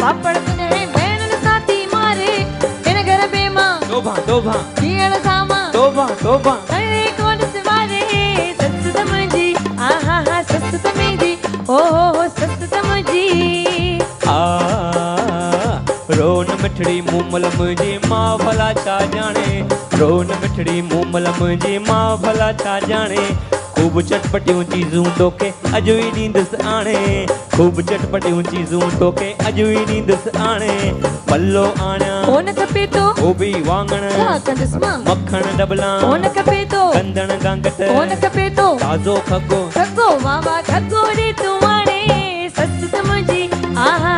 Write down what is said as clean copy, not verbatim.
पापड़ सुने बहन साथी मारे इन घर बेमा तोबा तोबा जीअण सामा तोबा तोबा अरे कौन सवारे सस समझी आहा हा सस समझी ओ हो सस समझी आ रोन मिठड़ी मूमल मुझी माँ भला छा जाने रोन मिठड़ी मूमल मुझी माँ भला छा जाने खूब चटपटियूं चीज़ूं तोखे अॼु ई ॾींदुसि आणे खूब चटपटियूं चीज़ूं तोखे अॼु ई ॾींदुसि आणे पल्लो आणियां कोन खपे तो गोभी वाङण छा कंदसि मां मखण डबला कोन खपे तो कंदण गांगट कोन खपे तो ताज़ो खगो खगो वाह वाह खगो रे तू आणे सस समझी आहा